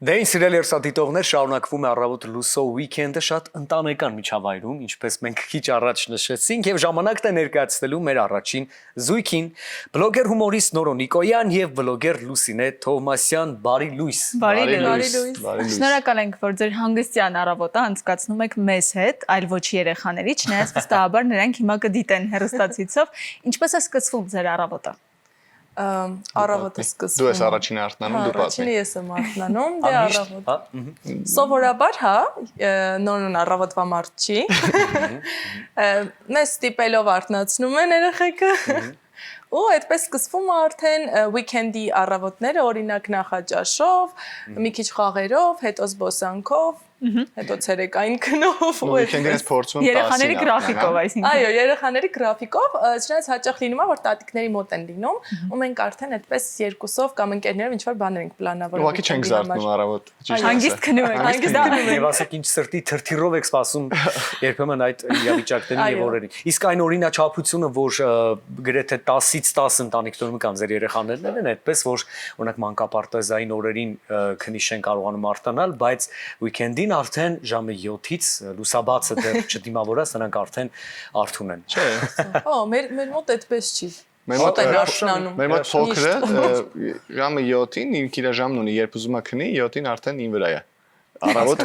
Դե ինչ սիրելի երսատիտողներ, շարունակվում է առավոտ լուսո weekend-ը շատ ընտանեկան միջավայրում, ինչպես մենք քիչ առաջ նշեցինք, եւ ժամանակն է ներկայացնելու մեր առաջին զույգին, բլոգեր հումորիստ Նորո Նիկոյան եւ բլոգեր Լուսինե Թովմասյան, բարի լույս։ Բարի լույս։ Շնորհակալ ենք, որ ձեր հանգստյան առավոտը անցկացնում եք մեզ հետ, այլ ոչ երեխաների, չնայած վստահաբար նրանք հիմա կդիտեն հեռուստացույցով, ինչպես է սկսվում ձեր առավոտը։ Առավոտը սկսվում։ Դու ես առաջինը արթնանում, դու պատմի։ Առաջինը ես եմ արթնանում, դե առավոտ։ Սովորաբար, հա, նորն առավոտվա մարդ չի։ Մեզ ստիպելով արթնացնում են երեխեքը։ Ու այդպես սկսվում է արդեն weekend-ի առավոտները, օրինակ նախաճաշով, մի քիչ խաղերով, հետո զբոսանքով, հետո ցերեկային քնով ու weekend-ին ես փորձում եմ 10-ին երեխաների գրաֆիկով, այսինքն։ Այո, երեխաների գրաֆիկով, չնայած հաճախ լինում է, որ տատիկների մոտ են լինում, ու մենք արդեն այդպես երկուսով կամ ընկերներով ինչ-որ բաներ ենք պլանավորում։ Ուղղակի չենք զարթնում առավոտ։ Հանգիստ քնում եք, հանգիստ քնում եք։ Եվ ասեք ինչ սրտի թրթիրով եք սպասում երբեմն այդ իրավիճակներին եւ օրերին։ Իսկ այն օրինաչափությունը, որ գրեթե 10-ից 10 ընտանիքներում կան ձեր երեխաներն են, այդպես որ օրինակ մանկապարտեզային օրերին քնի չեն կարողանում արթնանալ, բայց weekend-ին արդեն ժամը 7-ից լուսաբացը դեռ չդիմավորած նրանք արդեն արթուն են։ Չէ։ Օ, մեր մոտ այդպես չի։ Մեր մոտ են արթնանում։ Մեր մոտ փոքրը ժամը 7-ին ինքը իր ժամն ունի, երբ ուզում է քնի, 7-ին արդեն ին վրա է։ Առավոտ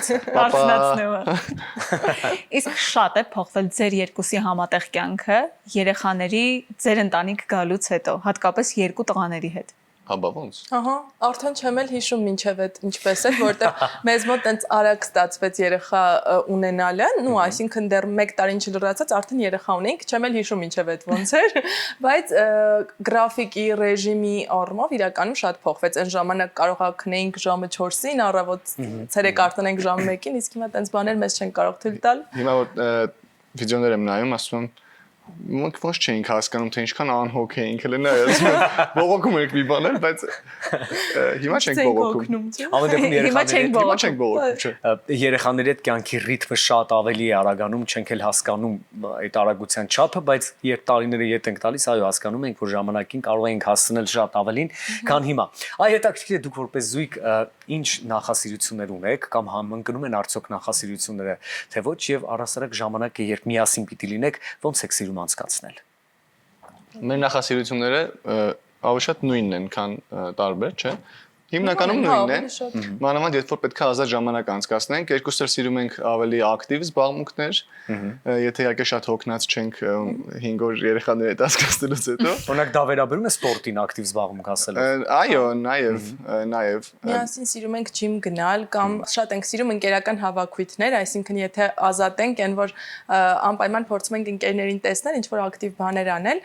Իսկ շատ է փոխվել ձեր երկուսի համատեղ կյանքը երեխաների ձեր ընտանիք գալուց հետո, հատկապես երկու տղաների հետ։ Հաբա ոնց։ Ահա, արդեն չեմ էլ հիշում ինչև այդ ինչպես է, որտեղ մեզ մոտ տենց արագ ստացվեց երեխա ունենալը, նու, այսինքն դեռ 1 տարին չլրացած արդեն երեխա ունենք, չեմ էլ հիշում ինչև այդ ոնց էր, բայց գրաֆիկի ռեժիմի առումով իրականում շատ փոխվեց։ Այն ժամանակ կարողա քնեինք ժամը 4-ին, առավոտ ցերեկ արթնենք ժամը 1-ին, իսկ հիմա տենց բաներ մեզ չեն կարող թույլ տալ։ Հիմա որ վիդեոներ եմ նայում, ասում եմ Մենք ոչ չէինք հասկանում, թե ինչքան անհոգ էինք լնայած, բողոքում ենք մի բաներ, բայց հիմա չենք բողոքում։ Հիմա չենք բողոքում։ Երեխաների հետ կյանքի ռիթմը շատ ավելի է արագանում, չենք էլ հասկանում այդ արագության չափը, բայց երբ տարիները ետ ենք տալիս, այո, հասկանում ենք, որ ժամանակին կարող ենք հասցնել շատ ավելին, քան հիմա։ Այ հետաքրքիր է դուք որպես զույգ ինչ նախասիրություններ ունեք կամ համընկնում են արդյոք նախասիրությունները, թե ոչ, եւ առասարակ ժամանակը երբ միասին պիտի լինեք, ոնց եք սիրում անցկացնել։ Մեր նախասիրությունները ավելի շատ նույնն են, քան տարբեր, չէ՞։ Հիմնականում նույնն է։ Մանավանդ երբ որ պետք է ազատ ժամանակ անցկացնենք, երկուսս էլ սիրում ենք ավելի ակտիվ զբաղմունքներ, եթե իհարկե շատ հոգնած չենք 5 օր երեխաների հետ անցկացնելուց հետո։ Օրինակ դա վերաբերում է սպորտին ակտիվ զբաղմունք ասելով։ Այո, նաև։ Միասին սիրում ենք ջիմ գնալ կամ շատ ենք սիրում ընկերական հավաքույթներ, այսինքն եթե ազատ ենք, այն որ անպայման փորձում ենք ընկերներին տեսնել, ինչ որ ակտիվ բաներ անել,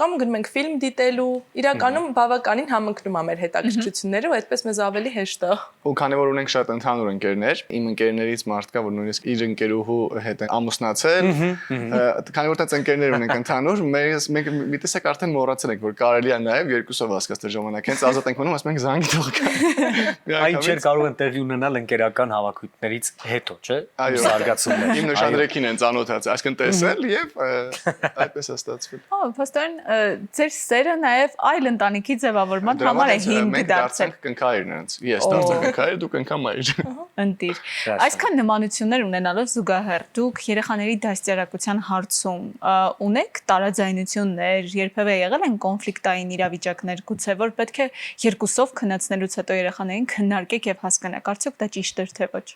կամ գնում ենք ֆիլմ դիտելու, իրականում բավականին համընկնում է մեր հետաքրքրությունները, ու այդպես մեզ ավելի հեշտ է։ Ու քանի որ ունենք շատ ընդհանուր ընկերներ, իմ ընկերներից մարդ կա, որ նույնիսկ իր ընկերուհու հետ է ամուսնացել, քանի որ այդպես ընկերներ ունենք ընդհանուր, մենք մի տեսակ արդեն մոռացել ենք, որ կարելի է նաև երկուսով հասկացնել ժամանակ, հենց ազատ ենք մնում, ասում ենք զանգի թող գա։ Այն չէր կարող են տեղի ունենալ ընկերական հավաքույթներից հետո, չէ՞։ Այո, զարգացումներ։ Իմ նշանրեքին են ծանոթացել, այսինքն տեսել եւ այդպես է ստացվել։ Փաստորեն ձեր սերը նաև այլ ընտանիքի ձևավորման համար է հիմք դարձել։ Կնքայր նրանց։ Ես դարձա կնքայր, դու կնքամայր։ Ընտիր։ Այսքան նմանություններ ունենալով զուգահեռ դուք երեխաների դաստիարակության հարցում ունեք տարաձայնություններ, երբևէ եղել են կոնֆլիկտային իրավիճակներ, գուցե որ պետք է երկուսով քննեցնելուց հետո երեխաներին քննարկեք եւ հասկանաք, արդյոք դա ճիշտ է թե ոչ։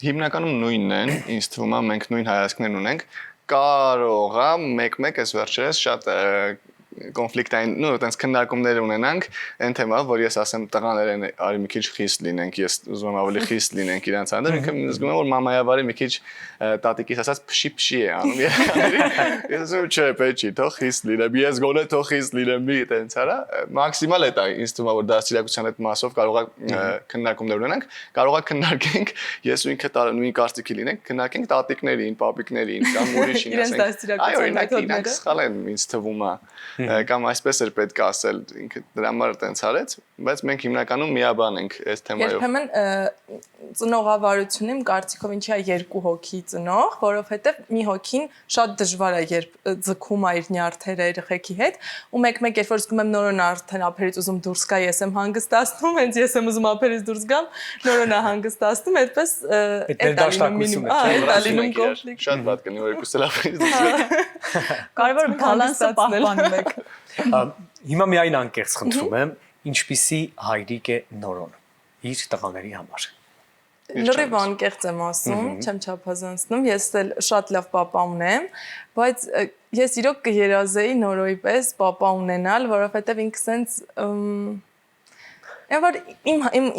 Հիմնականում նույնն են, ինձ թվում է մենք նույն հայացքներն ունենք։ Կարող է մեկ-մեկ այս վերջերս շատ կոնֆլիկտային, այտենց քննարկումներ ունենանք այն թեմայով, որ ես ասեմ տղաներ են արի մի քիչ խիստ լինենք, ես ուզում եմ ավելի խիստ լինենք իրանց հանդեպ, ինքը զգում եմ որ մամայավարի մի քիչ տատիկիս ասած փշի է անում երեխաների։ Ես ասում եմ չէ, պետք չի, թող խիստ լինեմ, ես գոնե թող խիստ լինեմ, մի այտենց արա, մաքսիմալ է դա ինձ թվում է որ դաստիարակության այդ մասով կարող է քննարկումներ ունենանք, կարող է քննարկենք, ես ու ինքը նույն կարծիքի լինենք, քննարկենք տատիկներին, պապիկներին կամ ուրիշին ասենք։ Այո, իրանք սխալ են ինձ թվում է։ Կամ այսպես էր պետք է ասել, ինքը դրա համար այտենց արեց, բայց մենք հիմնականում միաբան ենք այս թեմայով։ Երբեմն ծնողավարությունն իմ կարծիքով ինչի է երկու հոգի ծնող, որովհետև մի հոգին շատ դժվար է երբ ձգում է իր նյարդերը երեխեքի հետ, ու մեկ-մեկ երբ որ զգում եմ նորոն արդեն ափերից ուզում դուրս գա, ես եմ հանգստացնում, հենց ես եմ ուզում ափերից դուրս գամ, նորոն է հանգստացնում, այդպես դաշտակություն է։ Շատ վատ կնի որ երկուսը լավ է։ Կարևորը բալանսը պահպանում եք։ Հիմա միայն անկեղծ խնդրում եմ, ինչպիսի հայրիկ է Նորոն իր տղաների համար։ Լրիվ անկեղծ եմ ասում, չեմ չափազանցնում, ես էլ շատ լավ պապա ունեմ, բայց ես իրոք կերազեի Նորոյի պես պապա ունենալ, որովհետև ինքը սենց Եվ որ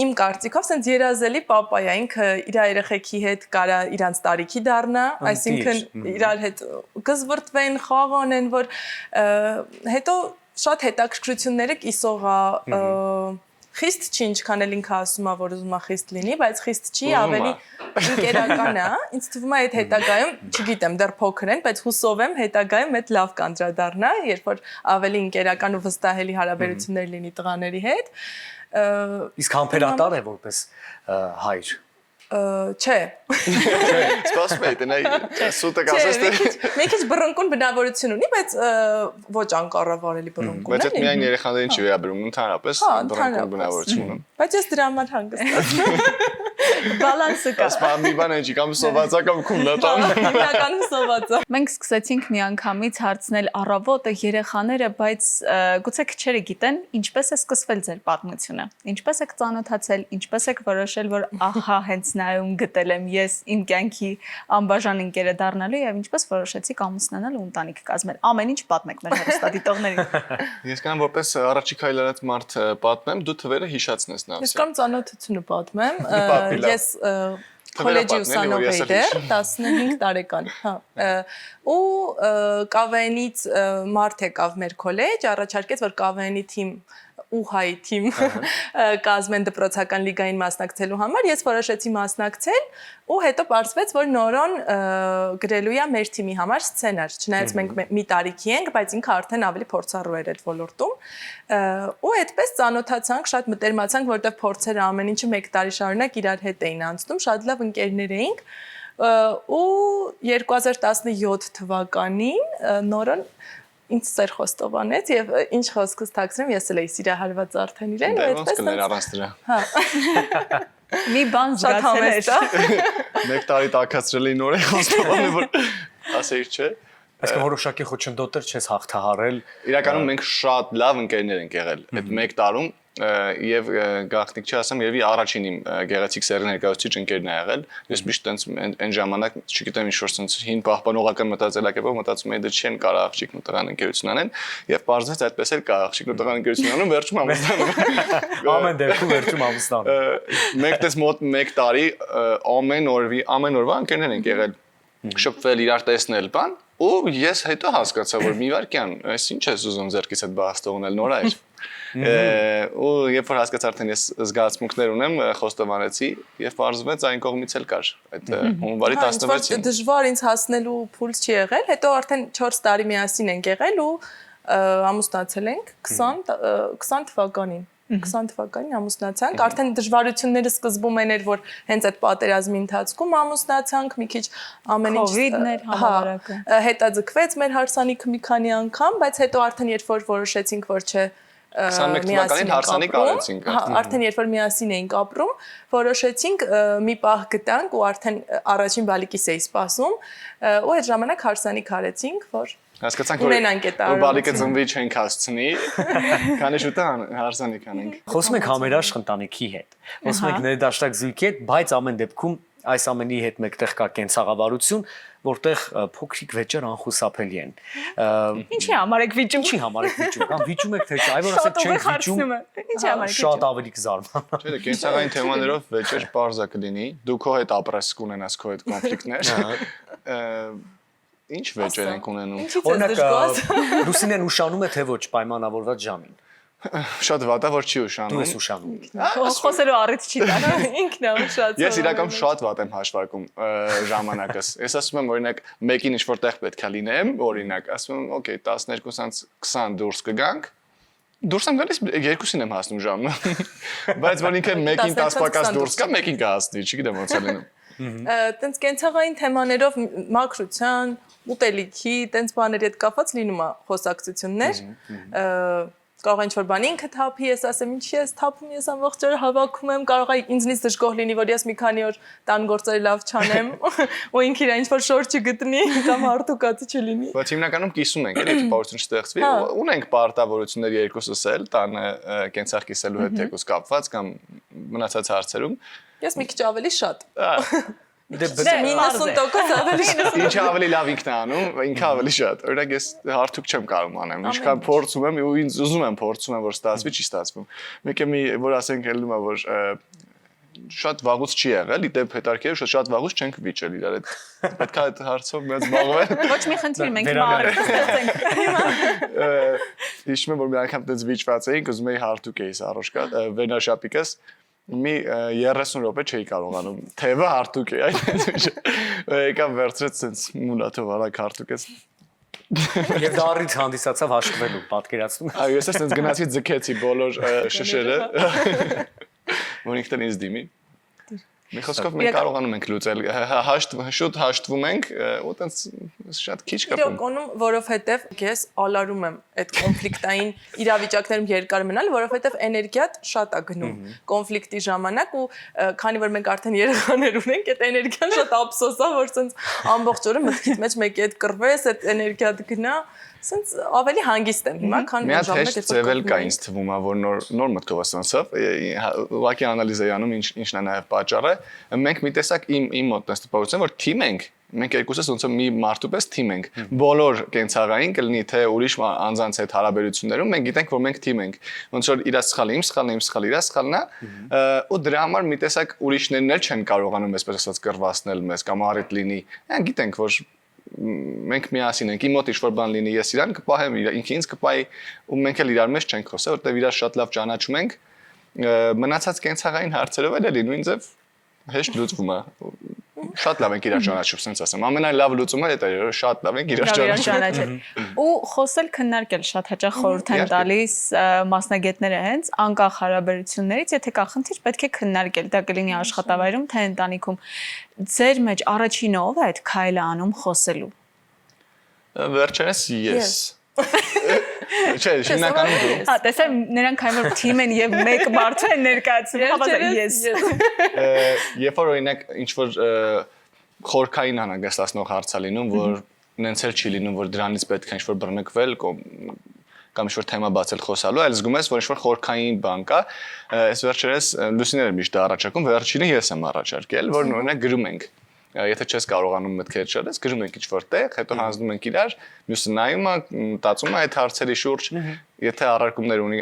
իմ կարծիքով սենց երազելի պապա է, ինքը իր երեխեքի հետ կարա իրանց տարիքի դառնա, այսինքն իրար հետ գզվրտվեն, խաղ անեն, որ հետո շատ հետաքրքրությունները կիսող է, խիստ չի, ինչքան էլ ինքը ասում է, որ ուզում է խիստ լինի, բայց խիստ չի, ավելի ընկերական է, ինձ թվում է այդ հետագայում, չգիտեմ, դեռ փոքր են, բայց հուսով եմ հետագայում այդ լավ կանդրադառնա, երբ որ ավելի ընկերական ու վստահելի հարաբերություններ լինի տղաների հետ։ Իսկ համբերատար է որպես հայր։ Չէ։ Սպասում եմ, դենայ սուտը կասես թե։ Մի քիչ բռնկուն բնավորություն ունի, բայց ոչ անկառավարելի բռնկուն է։ Բայց այդ միայն երեխաներին չի վերաբերում, ընդհանրապես բռնկուն բնավորություն ունի։ Բայց ես դրա համար հանգստացնում Բալանսը կա։ Ասպա մի բան էջի կամ սովածա կամ քունդատան։ Հիմնականում սովածա։ Մենք սկսեցինք միանգամից հարցնել առավոտը երեխաները, բայց գուցե քչերը գիտեն ինչպես է սկսվել ձեր պատմությունը։ Ինչպես եք ծանոթացել, ինչպես եք որոշել, որ ահա հենց նայում գտել եմ ես իմ կյանքի անբաժան ընկերը դառնալու եւ ինչպես որոշեցիք ամուսնանալ ու ընտանիք կազմել։ Ամեն ինչ պատմեք մեր հեռուստադիտողներին։ Ես կամ որպես առաջի քայլ արած մարդ պատմեմ, դու թվերը հիշացնես նավսի։ Ես կամ ծանոթությունը պատմեմ։ Ես քոլեջի ուսանող էի դեռ 15 տարեկան, հա։ Ու կավենից մարդ եկավ մեր քոլեջ, առաջարկեց որ կավենի թիմ ու հայ թիմ կազմեն դպրոցական լիգային մասնակցելու համար, ես որոշեցի մասնակցել ու հետո պարզվեց, որ Նորոն գրելու է մեր թիմի համար սցենար, չնայած մենք մի տարիքի ենք, բայց ինքը արդեն ավելի փորձառու էր այդ ոլորտում, ու այդպես ծանոթացանք, շատ մտերմացանք, որտեղ փորձերը ամեն ինչը 1 տարի շարունակ իրար հետ էին անցնում, շատ լավ ընկերներ էինք, ու 2017 թվականին Նորոն ինձ սեր խոստովանեց եւ ինչ խոսքս թաքցրեմ ես էլ էի սիրահարված արդեն իրեն ու այդպես կներ առանց դրա։ Հա։ Մի բան զգացել էր։ 1 տարի տակացրել էի նորեն խոստովանել որ ասեիր չէ։ Այսինքն որոշակի խոչընդոտեր չես հաղթահարել։ Իրականում մենք շատ լավ ընկերներ ենք եղել այդ 1 տարում եւ գաղտնիք չասեմ երևի առաջին իմ գեղեցիկ սերի ներկայացուցիչ ընկերն է եղել ես միշտ տենց այն ժամանակ չգիտեմ ինչ որ sense հին պահպանողական մտածելակերպով մտածում էի դեռ չեն կարող աղջիկն ու տղան ընկերություն անեն եւ բարձրացած այդպես էլ կա աղջիկն ու տղան ընկերություն անում վերջում ամուսնանում ամեն դեպքում վերջում ամուսնանում մենք դες մոտ 1 տարի ամեն օրվա ընկերներ ենք եղել շփվել իրար տեսնել բան ու ես հետո հասկացա որ մի վարքյան այս ինչ ես ուզում ձերքից այդ բաց թողնել նոր այր ու երբ որ հասկացա արդեն ես զգացմունքներ ունեմ խոստովանեցի եւ բարձվեց այն կողմից էլ կար այդ հունվարի 16-ին դժվար ինձ հասնելու փուլս չի եղել հետո արդեն 4 տարի միասին ենք եղել ու ամուսնացել ենք 20 թվականին 20 թվականին ամուսնացանք արդեն դժվարությունները սկզբում էր որ հենց այդ պատերազմի ընթացքում ամուսնացանք մի քիչ ամեն ինչ կովիդներ համավարակը հետաձգվեց մեր հարսանիքը մի քանի անգամ բայց հետո արդեն երբ որ որոշեցինք որ չէ 21 թվականին հարսանիք արեցինք արդեն երբ որ միասին էինք ապրում որոշեցինք մի պահ գտանք ու արդեն առաջին բալիկիս էի սպասում ու այդ ժամանակ հարսանիք արեցինք որ հասկացանք որ բալիկը ծնվի չենք հասցնի քանի շուտ հարսանիք անենք խոսում ենք համերաշխ ընտանիքի հետ խոսում ենք ներդաշտակ զույգի հետ բայց ամեն դեպքում այս ամենի հետ մեկտեղ կա կենցաղավարություն որտեղ փոքրիկ վեճեր անխուսափելի են ինչի համար եք վիճում ինչի համար եք վիճում կամ վիճում եք թե չէ այ որ ասեք չենք վիճում ինչի համար եք շատ ավելի կզարմանա չէ կենցաղային թեմաներով վեճեր բարձա կլինի դու քո հետ ապրես կունենաս քո հետ կոնֆլիկտներ ինչ վեճեր ենք ունենում օրինակ Լուսինեն ուշանում է թե ոչ պայմանավորված ժամին շատ վատ է որ չի ուշանում դու ես ուշանում խոսելու առիթ չի տա ինքն է ուշացնում ես իրական շատ վատ եմ հաշվարկում ժամանակս ես ասում եմ օրինակ մեկին ինչ որ տեղ պետքա լինեմ օրինակ ասում եմ օքեյ 12-ից 20 դուրս կգանք Դուրս եմ գալիս երկուսին եմ հասնում ժամը։ Բայց որ ինքը 1-ին 10 պակաս դուրս գա, 1-ին կհասնի, չգիտեմ ոնց է լինում։ Տենց կենցաղային թեմաներով մաքրության, ուտելիքի, տենց բաների հետ կապված լինում է խոսակցություններ։ Կարող է ինչ-որ բան ինքը թափի, ես ասեմ, ինչի ես թափում, ես ամբողջ օրը հավաքում եմ, կարող է ինձնից դժգոհ լինի, որ ես մի քանի օր տան գործերը լավ չանեմ, ու ինքը իր ինչ-որ շոր չգտնի, կամ հարթուկածը չլինի։ Բայց հիմնականում կիսում ենք, էլի տպավորություն չստեղծվի, ունենք պարտավորություններ երկուսս էլ, տանը կենցաղ կիսելու հետ թեկուզ կապված կամ մնացած հարցերում։ Ես մի քիչ ավելի շատ։ Դե 90% ավելի շատ։ Ինչը ավելի լավ ինքն է անում, ինքը ավելի շատ։ Օրինակ ես հարթուկ չեմ կարող անեմ։ Ինչքան փորձում եմ, ու ինձ ուզում եմ փորձում եմ, որ ստացվի, չի ստացվում։ Մեկը մի որ ասենք ելնում է, որ շատ վաղուց չի եղել, իդեպ հետարքերը շատ վաղուց չենք վիճել իրար հետ։ Պետք է այդ հարցով մեծ զբաղվել։ Ոչ մի խնդիր, մենք մարդ ստեղծենք։ Հիշում եմ, որ մի անգամ այդպես վիճված էինք, ուզում էի հարթուկ էի սարոշկա, վերնաշապիկս մի 30 րոպե չէի կարողանում։ Թևը հարթուկ է, այդպես։ Եկա վերցրեց sense մունաթով արագ հարթուկես։ Եվ դա առիթ հանդիսացավ հաշտվելու, պատկերացնում։ Այո, ես sense գնացի ձգեցի բոլոր շշերը, որ ինքն ինձ դիմի։ Մի խոսքով մենք կարողանում ենք լուծել, շուտ հաշտվում ենք, ու տենց շատ քիչ կապում։ Իրականում, որովհետև ես ալարում եմ այդ կոնֆլիկտային իրավիճակներում երկար մնալ, որովհետև էներգիան շատ է գնում կոնֆլիկտի ժամանակ ու քանի որ մենք արդեն երեխաներ ունենք, այդ էներգիան շատ ափսոս է, որ սենց ամբողջ օրը մտքիդ մեջ մեկի հետ կռվես, այդ էներգիան գնա, սենց ավելի հանգիստ եմ հիմա, քան մի հատ հեշտ ձևել կա ինձ թվում է, որ նոր մտքով ասանցավ, ուղղակի անալիզ էի անում ինչն է նաև պատճառը։ Մենք մի տեսակ իմ մոտ տես տպավորություն, որ թիմ ենք, մենք երկուսս ոնց մի մարդու պես թիմ ենք։ Բոլոր կենցաղային կլինի թե ուրիշ անձանց հետ հարաբերություններում մենք գիտենք, որ մենք թիմ ենք։ Ոնց որ իր սխալը, իմ սխալն է, իմ սխալը, իր սխալն է, ու դրա համար մի տեսակ ուրիշներն էլ չեն կարողանում այսպես ասած կռվացնել մեզ կամ առիթ լինի։ Այն գիտենք, որ մենք միասին ենք, իմ մոտ ինչ-որ բան լինի, ես իրան կպահեմ, ինքը ինձ կպահի, ու մենք էլ իրար մեջ չենք խոսել, որտեղ իրար շատ լավ ճանաչում ենք, մնացած կենցաղային հարցերով էլ էլի նույն ձև հեշտ լուծվում է։ Շատ լավ ենք իրար ճանաչում, ասենց ասեմ։ Ամենալավ լուծումը դա է, շատ լավ ենք իրար ճանաչել։ Ու խոսել քննարկել շատ հաճախ խորհուրդ են տալիս մասնագետները հենց անկախ հարաբերություններից, եթե կա խնդիր, պետք է քննարկել, դա կլինի աշխատավայրում, թե ընտանիքում։ Ձեր մեջ առաջինը ով է այդ քայլը անում խոսելու։ Վերջերս ես։ Չէ, հիմնականում դու։ Հա, տեսա նրանք այն որ թիմ են եւ մեկ մարդու են ներկայացնում, հավատա ես։ Երբ որ օրինակ ինչ որ խորքային անհանգստացնող հարց է լինում, որ նենց էլ չի լինում, որ դրանից պետք է ինչ որ բռնկվել կամ ինչ որ թեմա բացել խոսալու, այլ զգում ես, որ ինչ որ խորքային բան կա, այս վերջերս Լուսիները միշտ առաջարկում, վերջինը ես եմ առաջարկել, որ օրինակ գրում ենք։ Եթե չես կարողանում մտքեր շարես, գրում ենք ինչ-որ տեղ, հետո հանձնում ենք իրար, մյուսը նայում է, մտածում է այդ հարցերի շուրջ, եթե առարկումներ ունի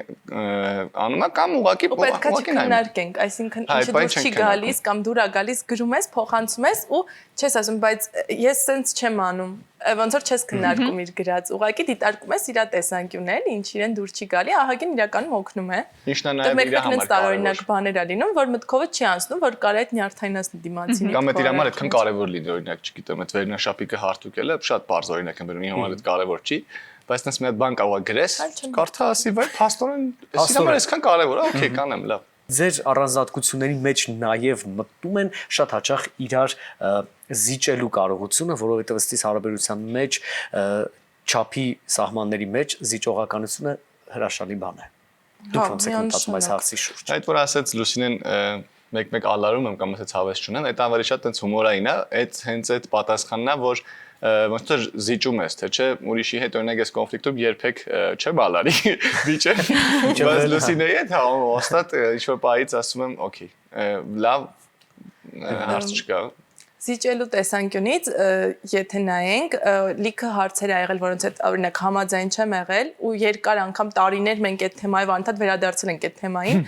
անում է կամ ուղղակի պետք է քննարկենք, այսինքն ինչը դուրս չի գալիս կամ դուր է գալիս, գրում ես, փոխանցում ես ու չես ասում, բայց ես սենց չեմ անում, ոնց որ չես քննարկում իր գրած, ուղղակի դիտարկում ես իր տեսանկյունն, ինչ իրեն դուր չի գալի, ահագին իրականում օգնում է։ Ինչն է նաև իր համար տարօրինակ բաներ է լինում, որ մտքովը չի անցնում, որ կարա այդ նյարդայնացնի դիմացինի։ Կամ այդ իր համար այդքան կարևոր լինի, օրինակ, չգիտեմ, այդ վերնաշապիկը հարթուկելը շատ բարձ օրինակ եմ բերում, իմ համար այդ կարևոր չի, բայց այնպես մի հատ բան կարող է գրես, կարդա ասի, վայ, փաստորեն, այս համար այսքան կարևոր է, օքեյ, կանեմ, լավ։ Ձեր առանձնատկությունների մեջ նաև մտնում են շատ հաճախ իրար զիջելու կարողությունը, որովհետև ըստ իս հարաբերության մեջ չափի սահմանների մեջ զիջողականությունը հրաշալի բան է։ Դուք ոնց եք մտածում այս հարցի շուրջ։ Այդ որ ասեց Լուսինեն մեկ-մեկ ալարում եմ կամ ասեց հավես չունեն, այդ ավելի շատ այնց հումորային է, այդ հենց այդ պատասխանն է, որ ոնց որ զիջում ես, թե չէ, ուրիշի հետ օրինակ ես կոնֆլիկտում երբեք չեմ ալարի, վիճեմ, բայց Լուսինեի հետ հա, ոստատ ինչ-որ պահից ասում եմ, օքեյ, լավ, հարց չկա։ Զիջելու տեսանկյունից, եթե նայենք, լիքը հարցեր ա եղել, որոնց հետ օրինակ համաձայն չեմ եղել ու երկար անգամ տարիներ մենք այդ թեմայով անդադ վերադարձել ենք այդ թեմային,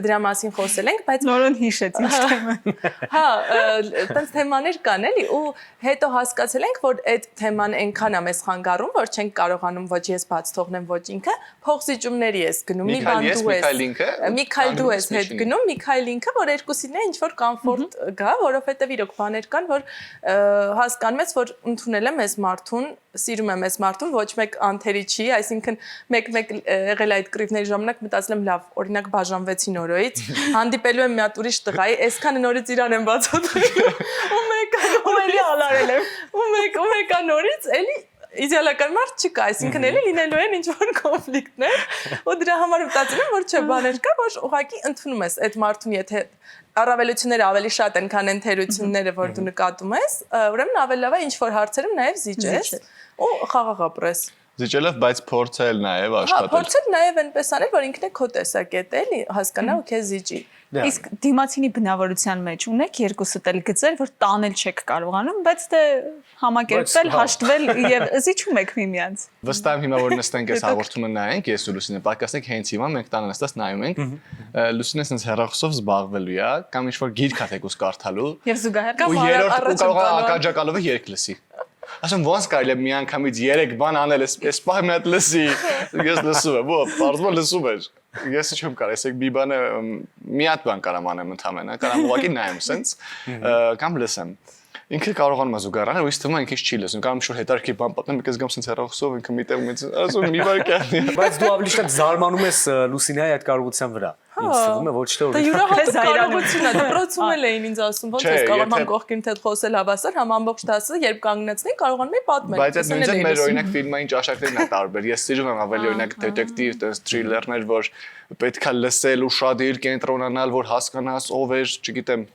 դրա մասին խոսել ենք, բայց նորոն հիշեց ինչ թեման։ Հա, տենց թեմաներ կան էլի ու հետո հասկացել ենք, որ այդ թեման այնքան է մեզ խանգարում, որ չենք կարողանում ոչ ես բաց թողնեմ, ոչ ինքը, փոխզիջումների ես գնում, մի բան դու ես, Միքայել դու ես հետ գնում, Միքայել ինքը, որ երկուսին է ինչ որ կոմֆորտ գա, որովհետև իրոք բաներ կան բան, որ հասկանում ես, որ ընդունել եմ այս մարդուն, սիրում եմ այս մարդուն, ոչ մեկ անթերի չի, այսինքն մեկ եղել այդ կռիվների ժամանակ մտածել եմ լավ, օրինակ բաժանվեցի նորոյից, հանդիպելու եմ մի հատ ուրիշ տղայի, այսքանը նորից իրան եմ բացատրել, ու մեկը ալարել եմ, ու մեկը նորից էլի իդեալական մարդ չկա, այսինքն էլի լինելու են ինչ-որ կոնֆլիկտներ, ու դրա համար մտածել եմ, որ չէ, բաներ կա, որ ուղղակի ընդունում ես այդ մարդուն, եթե առավելությունները ավելի շատ են, քան ընթերությունները, որ դու նկատում ես, ուրեմն ավելի լավ է ինչ-որ հարցերում նաև զիջես ու խաղաղ ապրես։ Զիջելով, բայց փորձել նաև Հա, աշխատել։ փորձել նաև այնպես անել, որ ինքն է քո տեսակետը, էլի, հասկանա ու քեզ զիջի։ Իսկ դիմացինի բնավորության մեջ ունեք երկուսդ էլ գծեր, որ տանել չեք կարողանում, բայց դե համակերպվել, հաշտվել եւ զիջում եք միմյանց։ Վստահ եմ հիմա որ նստենք այս հաղորդումը նայենք, ես ու Լուսինը պատկասենք հենց հիմա մենք տանը նստած նայում ենք։ Լուսինը sense հեռախոսով զբաղվելու է, կամ ինչ-որ գիրք է թեկուզ կարդալու։ Եվ զուգահեռ Ու երրորդ կարող է ականջակալովը երգ լսի։ Ասում ոնց կարելի է միանգամից 3 բան անել, այս պահը մի հատ լսի։ Ես լսում եմ, բարձր լսում եմ։ Ես չեմ կարող, ասեք մի բանը մի հատ բան կարամ անեմ ընդհանրապես, կարամ ուղղակի նայեմ սենց, կամ լսեմ։ Ինքը կարողանում է զուգահեռ, ու ինձ թվում է ինքը չի լսում, կամ շուտ հետարքի բան պատմեմ, եկես գամ սենց հեռախոսով, ինքը միտեղ մեծ, ասում մի վարքյան։ Բայց դու ավելի շատ զարմանում ես Լուսինայի այդ կարողության վրա։ Ինձ թվում է ոչ թե Դա յուրահատուկ կարողություն է, դպրոցում էլ էին ինձ ասում, ոնց ես կարող եմ կողքին թե խոսել հավասար, համ ամբողջ դասը երբ կանգնեցնի կարողանում եմ պատմել։ Բայց այդ նույնիսկ մեր օրինակ ֆիլմային ճաշակներն է տարբեր։ Ես սիրում եմ ավելի օրինակ դետեկտիվ, տես թրիլերներ, որ պետքա լսել, ուշադիր կենտրոնանալ, որ հասկանաս ով է, չգիտեմ,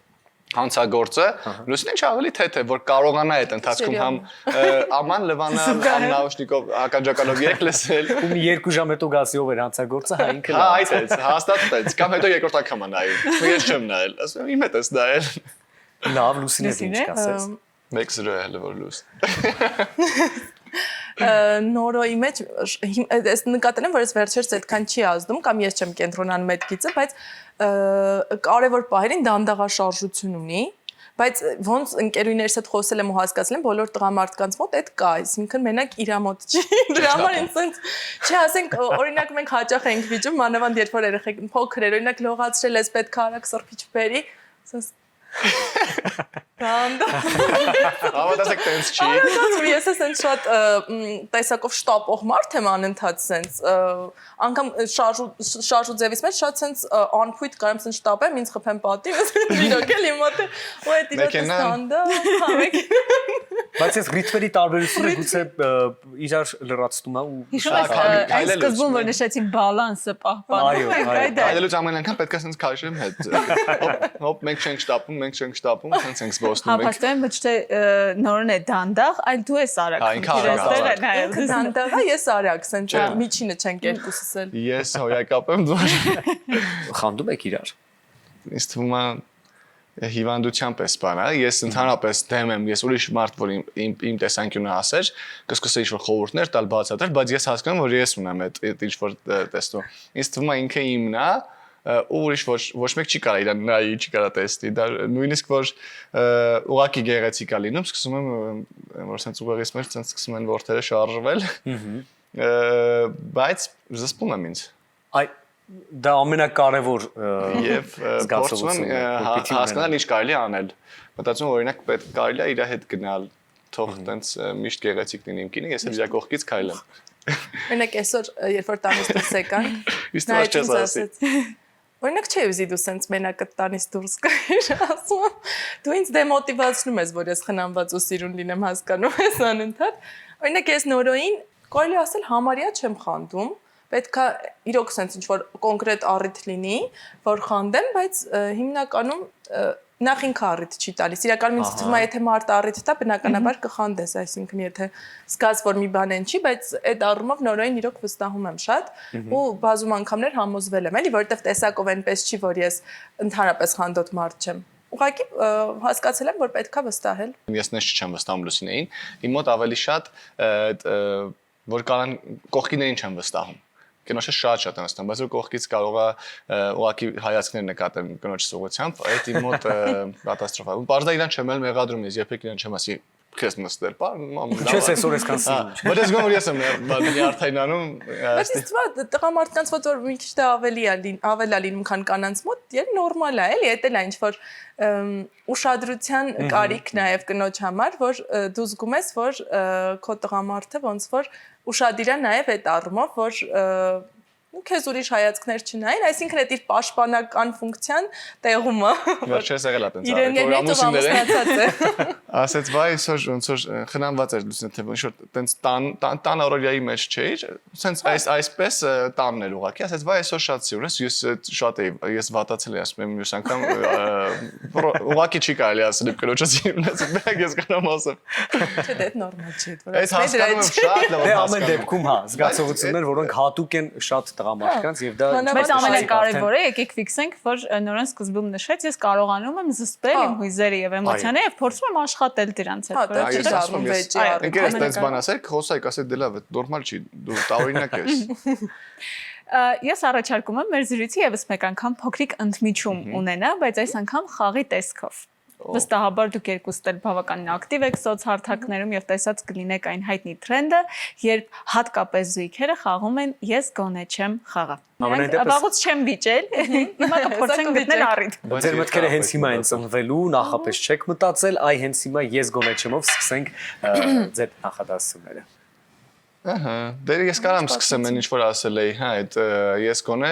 հանցագործը, Լուսինը ինչ ավելի թեթև, որ կարողանա այդ ընթացքում համ աման լվանալ, համ նաուշնիկով ականջակալով երգ լսել։ ու մի 2 ժամ հետո գասի ով էր հանցագործը, հա ինքը Հա, այդ է, հաստատվեց, կամ հետո երկրորդ անգամ է նայում։ Ես չեմ նայել, ասում իմ հետ ես նայել։ լավ Լուսինը ինչ կասես։ 1-0 է հələ որ լուս։ Նորոյի մեջ այս նկատել եմ, որ ես վերջերս այդքան չի ազդում, կամ ես չեմ կենտրոնանում այդ գիծը, բայց կարևոր պահերին դանդաղաշարժություն ունի, բայց ոնց ընկերուներս հետ խոսել եմ ու հասկացել եմ, բոլոր տղամարդկանց մոտ այդ կա, այսինքն մենակ իրա մոտ չի։ Դրա համար ինձ sense չի ասենք, օրինակ մենք հաճախ ենք վիճում, մանավանդ երբ որ երեխեք փոքր էր, օրինակ լողացրել ես պետք է արագ սրբիչ բերի, sense Ավարտացեք տենց չի։ Արագ ես sense շատ տեսակով շտապող մարդ եմ անընդհատ sense անգամ շարժու ձևից մեջ շատ sense անփույթ կարամ sense շտապեմ, ինձ խփեմ պատի, իրոք էլի մոտ ու այդ իրոք ստանդա, հա Բայց այս ռիթմերի տարբերությունը գուցե իրար լրացնում է ու Հիշում եք այս սկզբում որ նշեցին բալանսը պահպանում ենք այդ Այլելուց ամեն անգամ պետք է sense քաշեմ հետ։ Հոպ մենք չենք շտապում, մենք չենք շտապում, sense ենք զբոսնում ենք։ Հապաստեն ոչ թե նորն է դանդաղ, այլ դու ես արագ։ Ինքը դանդաղ է, ես արագ, sense միջինը չենք երկուսս էլ։ Ես հոյակապ եմ դու։ խանդում եք իրար։ Ինձ թվում է հիվանդությամբ էս բանը, ես ընդհանրապես դեմ եմ, ես ուրիշ մարդ որ իմ տեսանկյունը ասեր, կսկսե ինչ-որ խորհուրդներ տալ բացատրել, բայց ես հասկանում որ ես ունեմ այդ ինչ-որ տեսնում։ Ինձ թվում է ինքը իմն է, ու ուրիշ ոչ մեկ չի կարա իրան նայի, չի կարա տեսնի, դա նույնիսկ որ ուղակի գեղեցիկ է լինում, սկսում եմ որ sense ուղեղից մեջ sense սկսում են որդերը շարժվել, բայց զսպում եմ ինձ։ Այ դա ամենակարևոր Եվ փորձում եմ հասկանալ ինչ կարելի է անել։ Մտածում եմ օրինակ պետք կարելի է իր հետ գնալ, թող տենց միշտ գեղեցիկ լինի իմ կինը, ես էլ իր կողքից քայլեմ։ Մենակ այսօր երբ որ տանից դուրս եկանք, Իսկ ոչ չես ասի։ Օրինակ չէ ուզի դու sense մենակը տանից դուրս գայր, ասում եմ, դու ինձ դեմոտիվացնում ես, որ ես խնամված ու սիրուն լինեմ, հասկանում ես անընդհատ։ Օրինակ ես նորոյին կարելի ասել համարյա չեմ խանդում, պետք է իրոք sense ինչ-որ կոնկրետ առիթ լինի, որ խանդեմ, բայց հիմնականում նախ ինքը առիթ չի տալիս։ Իրականում ինձ թվում է, եթե մարդ առիթ տա, բնականաբար կխանդես, այսինքն եթե զգաս, որ մի բան են չի, բայց այդ առումով նորոյին իրոք վստահում եմ շատ ու բազում անգամներ համոզվել եմ, էլի, որովհետև տեսակով այնպես չի, որ ես ընդհանրապես խանդոտ մարդ չեմ։ Ուղղակի հասկացել եմ, որ պետքա վստահել։ Ես նշ չեմ վստահում Լուսինեին, իմ մոտ ավելի շատ որ կարան կողքիներին չեմ վստահում։ Կնոջը շատ են ասում, բայց որ կողքից կարող է ուղղակի հայացքներ նկատեմ կնոջ սողությամբ, այդ իմ մոտ կատաստրոֆա է։ Պարզա իրան չեմ էլ մեղադրում, ես երբեք իրան չեմ ասի քեզ նստել, բա Չես այսօր այսքան սիրում։ Բայց ես գոհ ես եմ արդայնանում, Բայց իսկ տղամարդկանց ոնց որ մի քիչ դե ավել է լինում, քան կանանց մոտ, եւ նորմալ է, էլի, դա էլ է ինչ որ ուշադրության կարիք նաեւ կնոջ համար, որ դու զգում ես, որ քո տղամարդը ոնց որ ուշադիր է նաեւ այդ առումով, որ քեզ ուրիշ հայացքներ չնային, այսինքն այդ իր պաշտպանական ֆունկցիան տեղում է։ Վերջերս եղել է տենց Իրեն եւ ամուսնացած է։ Ասեց վայ այսօր ոնց որ խնամված էր լուսինը թե ոչ որ տենց տան օրորիայի մեջ չէր, սենց այսպես տանն էր ուղակի, ասեց վայ այսօր շատ սիրուն ես շատ էի, ես վատացել եմ ասում եմ մյուս անգամ ուղակի չի կարելի ասել կնոջը սիրուն ես կանամ ասեմ։ Չէ, դա նորմալ չի, որ Այս հասկանում եմ շատ լավ։ Դե ամեն դեպքում հա, զգացողություններ, որոնք հատուկ են շատ տղամարդկանց եւ դա Բայց ամենակարևորը եկեք ֆիքսենք, որ Նորան սկզբում նշեց, ես կարողանում եմ զսպել իմ հույզերը եւ էմոցիաները եւ փորձում եմ աշխատել դրանց հետ։ Դա չի դառնում վեճի առ։ Ինքերս տենց բան ասեք, խոսայք, ասեք դե լավ է, նորմալ չի, դու տարօրինակ ես։ Ես առաջարկում եմ մեր զրույցի եւս մեկ անգամ փոքրիկ ընդմիջում ունենա, բայց այս անգամ խաղի տեսքով։ Վստահաբար դուք երկուստ էլ բավականին ակտիվ եք սոցհարթակներում եւ տեսած կլինեք այն հայտնի թրենդը, երբ հատկապես զույգերը խաղում են ես գոնե չեմ խաղը։ Վաղուց չեմ վիճել, հիմա կփորձենք գտնել առիթ։ Ձեր մտքերը հենց հիմա են ծնվելու, նախապես չեք մտածել, այ հենց հիմա ես գոնե չեմով սկսենք ձեր նախադասությունները։ Ահա, դե ես կարամ սկսեմ այն ինչ որ ասել էի, հա, այդ ես գոնե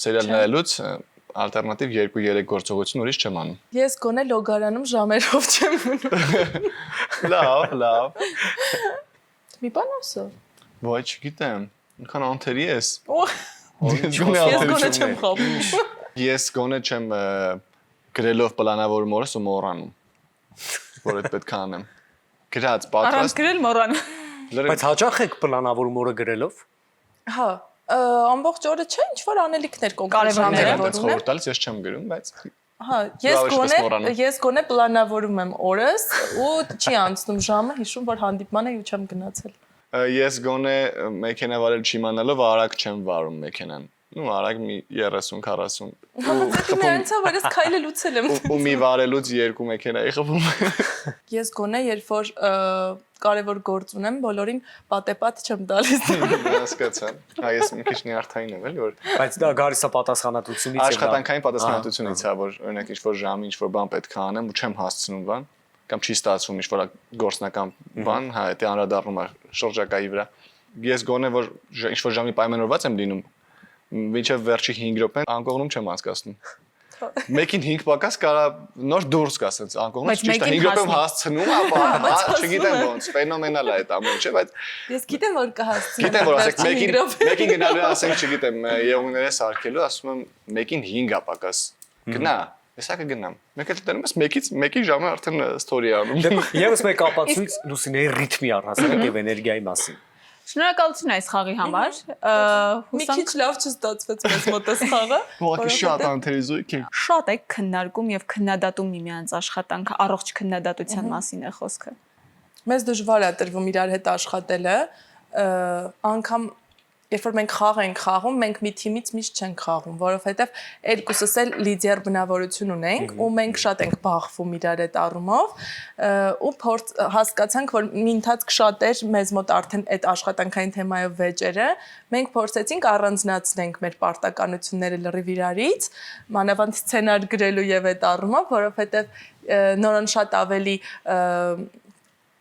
սերիալ նայելուց ալտերնատիվ 2-3 գործողություն ուրիշ չեմ անում։ Ես գոնե լոգարանում ժամերով չեմ մնում։ Լավ։ Մի բան ասա։ Ոչ, գիտեմ, ինքան անթերի ես։ Ես գոնե չեմ խաղում։ Ես գոնե չեմ գրելով պլանավորում օրս ու մոռանում։ Որ այդ պետք է անեմ։ Գրած, Առանց պատրաստ։ գրել մոռանում։ Բայց հաճախ եք պլանավորում օրը գրելով։ Հա, ամբողջ օրը չէ, ինչ որ անելիքներ կոնկրետ ժամերը որ ունեմ։ Խորհուրդ տալիս ես չեմ գրում, բայց Հա, ես գոնե պլանավորում եմ օրս ու չի անցնում ժամը, հիշում որ հանդիպման է ու չեմ գնացել։ Ես գոնե մեքենա վարել չիմանալով արագ չեմ վարում մեքենան։ Ну, արագ մի 30-40։ Դե միանցա, որ ես քայլը լուծել եմ։ Ու մի վարելուց 2 մեքենայի խփում։ Ես գոնե երբ որ կարևոր գործ ունեմ, բոլորին պատեպատ չեմ տալիս։ Հասկացա։ Հա, ես մի քիչ նյարդային եմ, էլի որ Բայց դա գալիս է պատասխանատվությունից եւ աշխատանքային պատասխանատվությունից է, որ օրինակ ինչ որ ժամի ինչ որ բան պետք է անեմ ու չեմ հասցնում բան, կամ չի ստացվում ինչ որ գործնական բան, հա, դա անդրադառնում է շրջակայի վրա։ Ես գոնե որ ինչ որ ժամի պայմանավորված եմ լինում, մինչև վերջի 5 րոպեն անկողնում չեմ անցկացնում։ Մեկին 5 պակաս կարա նոր դուրս գա ասենց անկողնից ճիշտ է 5 րոպեմ հասցնում, ապա չգիտեմ ոնց, ֆենոմենալ է այդ ամեն ինչը, բայց Ես գիտեմ որ կհասցնեմ։ գիտեմ որ ասեք մեկին գնալու ասենք չգիտեմ եղունգները սարքելու, ասում եմ մեկին 5 է պակաս։ Գնա, հեսա կգնամ։ Մեկ էլ դնում ես մեկի ժամը արդեն ստորի անում։ Եվս մեկ ապացույց Լուսինեի ռիթմի առհասարակ եւ էներգիայի մասին։ Շնորհակալություն այս խաղի համար։ Մի քիչ լավ չստացվեց մեզ մոտ այս խաղը։ Ուղղակի շատ անթերի զույգ է։ Շատ եք քննարկում եւ քննադատում միմյանց աշխատանքը, առողջ քննադատության մասին է խոսքը։ Մեզ դժվար է տրվում իրար հետ աշխատելը, անգամ երբ որ մենք խաղ ենք խաղում, մենք մի թիմից միշտ չենք խաղում, որովհետև երկուսս էլ լիդեր բնավորություն ունենք ու մենք շատ ենք բախվում իրար այդ առումով ու հասկացանք, որ մի ընթացք շատ էր մեզ մոտ արդեն այդ աշխատանքային թեմայով վեճերը, մենք փորձեցինք առանձնացնենք մեր պարտականությունները լրիվ իրարից, մանավանդ սցենար գրելու եւ այդ առումով, որովհետև նորան շատ ավելի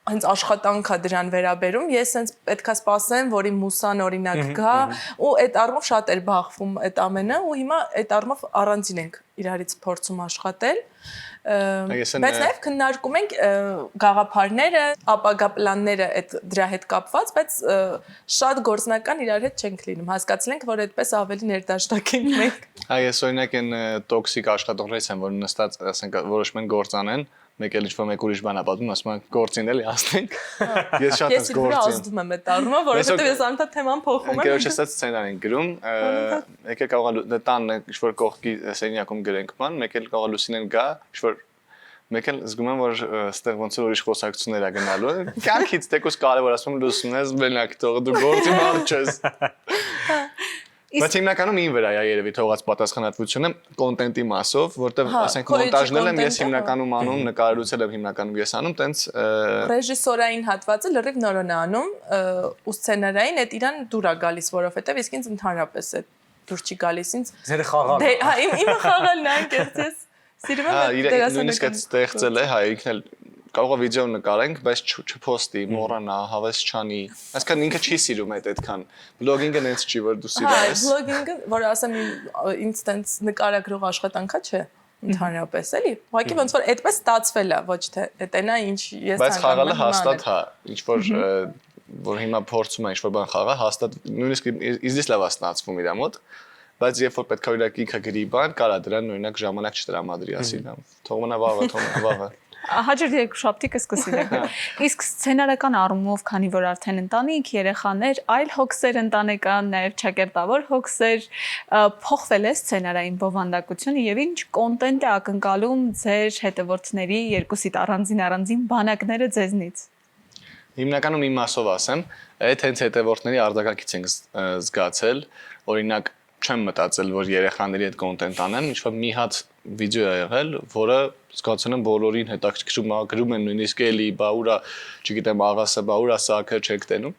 հենց աշխատանքա դրան վերաբերում, ես հենց պետքա սպասեմ, որ իմ մուսան օրինակ գա ու այդ առումով շատ էր բախվում այդ ամենը ու հիմա այդ առումով առանձին ենք իրարից փորձում աշխատել, բայց նաև քննարկում ենք գաղափարները, ապագա պլանները այդ դրա հետ կապված, բայց շատ գործնական իրար հետ չենք լինում, հասկացել ենք, որ այդպես ավելի ներդաշնակ ենք մենք։ Հա, ես օրինակ այն տոքսիկ աշխատողներից եմ, որ նստած, ասենք, որոշում են գործ անեն, մեկ էլ ինչ-որ մեկ ուրիշ բան է պատմում, ասում են գործին էլի հասնենք։ Ես շատ եմ գործին։ Ես ազդում եմ այդ առումով, որովհետև ես անդադ թեման փոխում եմ։ Ընկերոջս ասած սցենար են գրում, եկեք կարող է տան ինչ-որ կողքի սենյակում գրենք բան, մեկ էլ կարող է Լուսինեն գա, ինչ-որ մեկ էլ զգում եմ, որ այստեղ ոնց որ ուրիշ խոսակցություններ է գնալու։ Կյանքից տեկուս կարևոր ասում Լուսինես, մենակ թող դու գործի մարդ չես։ Բայց հիմնականում ին վրա է երևի թողած պատասխանատվությունը կոնտենտի մասով, որտեղ ասենք մոնտաժնել եմ ես հիմնականում անում, նկարելուցել եմ հիմնականում ես անում, տենց ռեժիսորային հատվածը լրիվ նորն է անում, ու սցենարային այդ իրան դուր է գալիս, որովհետև իսկ ինձ ընդհանրապես է դուր չի գալիս ինձ։ Ձեր խաղալը։ Դե, հա, իմը խաղալն է, անկեղծես։ Սիրում եմ նույնիսկ այդ ստեղծել է, հա, ինքն էլ կարող է վիդեո նկարենք, բայց չփոստի, մոռանա, հավես չանի։ Այսինքն ինքը չի սիրում այդքան։ Բլոգինգը նենց չի, որ դու սիրում ես։ Հա, բլոգինգը, որ ասեմ ինձ տենց նկարագրող աշխատանքա չէ, ընդհանրապես էլի։ Ուղղակի ոնց որ այդպես ստացվել է, ոչ թե էտենա ինչ ես բայց խաղալը հաստատ հա, ինչ որ հիմա փորձում է ինչ որ բան խաղա, հաստատ նույնիսկ իզիս լավ է ստացվում իր մոտ, բայց երբ որ պետք է իրակ ինքը գրի բան, կարա դրան նույնակ ժամանակ չտրամադրի ասինա։ Թող մնա վաղը։ Հաջորդ երկուշաբթի կսկսի դեպի։ Իսկ սցենարական առումով, քանի որ արդեն ընտանիք, երեխաներ, այլ հոգսեր ընտանեկան, նաև ճակերտավոր հոգսեր, փոխվել է սցենարային բովանդակությունը եւ ինչ կոնտենտ է ակնկալում ձեր հետևորդների երկուսիդ առանձին բանակները ձեզնից։ Հիմնականում իմ մասով ասեմ, այդ հենց հետևորդների արձագանքից ենք զգացել, օրինակ չեմ մտածել, որ երեխաների հետ կոնտենտ անեմ, ինչ որ մի հատ վիդեո է եղել, որը զգացել եմ բոլորին հետաքրքրում է, գրում են նույնիսկ էլի, բա ուրա, չգիտեմ, աղասը, բա ուրա սակը չեք տենում։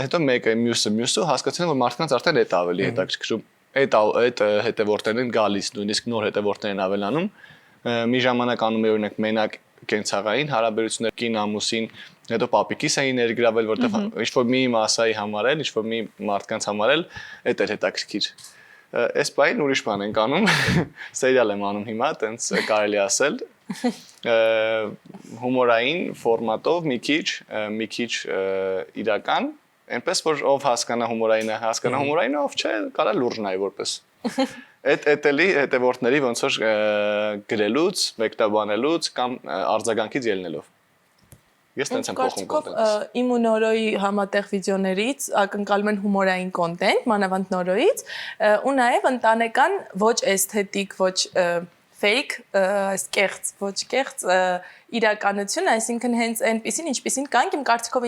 Հետո մեկը մյուսը հասկացել եմ, որ մարդկանց արդեն այդ ավելի հետաքրքրում, այդ հետևորդներն են գալիս, նույնիսկ նոր հետևորդներ են ավելանում։ Մի ժամանակ անում է օրինակ մենակ կենցաղային հարաբերություններ կին ամուսին, հետո պապիկիս էին ներգրավել, որտեղ ինչ-որ մի մասայի համար էլ, ինչ-որ մի մարդկանց համար էլ այդ էր հետաքրքիր։ Այս բային ուրիշ բան ենք անում, սերիալ եմ անում հիմա, տենց կարելի ասել, հումորային ֆորմատով մի քիչ իրական, այնպես որ ով հասկանա հումորայինը, ով չէ, կարա լուրջ նայ որպես։ Այդ էլի հետևորդների ոնց որ գրելուց, մեկտաբանելուց կամ արձագանքից ելնելով։ Ես տենց եմ փոխում կոնտենտը։ Իմ ու Նորոյի համատեղ վիդեոներից ակնկալում են հումորային կոնտենտ, մանավանդ Նորոյից, ու նաև ընտանեկան ոչ էսթետիկ, ոչ fake, այս կեղծ, ոչ կեղծ իրականություն, այսինքն հենց այնպեսին, ինչպեսին կանք իմ կարծիքով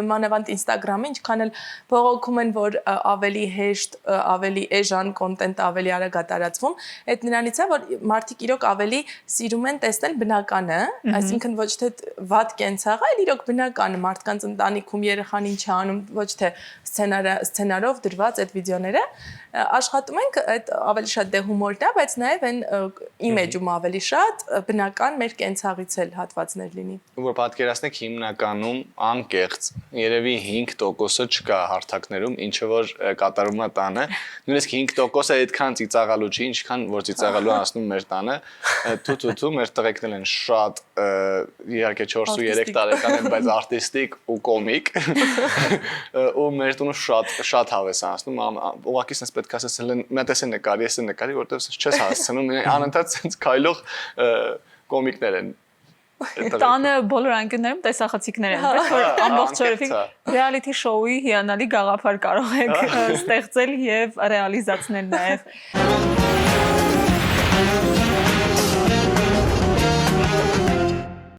մանավանդ Instagram-ը, ինչքան էլ բողոքում են, որ ավելի հեշտ, ավելի էժան կոնտենտ ավելի արագ է տարածվում, այդ նրանից է, որ մարդիկ իրոք ավելի սիրում են տեսնել բնականը, այսինքն ոչ թե վատ կենցաղ, այլ իրոք բնականը, մարդկանց ընտանիքում երեխան ինչ է անում, ոչ թե սցենարով դրված այդ վիդեոները, աշխատում ենք այդ ավելի շատ դե հումորն է, բայց նաև այն իմիջում ավելի շատ բնական մեր կենցաղից էլ հատվածներ լինի։ Որ պատկերացնեք հիմնականում անկեղծ, երևի 5%-ը չկա հարթակներում, ինչը որ կատարում է տանը, նույնիսկ 5%-ը այդքան ծիծաղալու չի, ինչքան որ ծիծաղալու անցնում մեր տանը, թու մեր տղեկներն են շատ իհարկե 4 ու 3 տարեկան են, բայց արտիստիկ ու կոմիկ, ու մեր տունը շատ հավես անցնում, ուղղակի sense պետք է ասել են, մա տեսեն նկարի, ես նկարի, որտեղ չես հասցնում, անընդհատ sense քայլող կոմիկներ են։ Տանը բոլոր անկյուններում տեսախցիկներ են, բայց որ ամբողջ օրը ռեալիթի շոուի հիանալի գաղափար կարող եք ստեղծել եւ ռեալիզացնել նաեւ։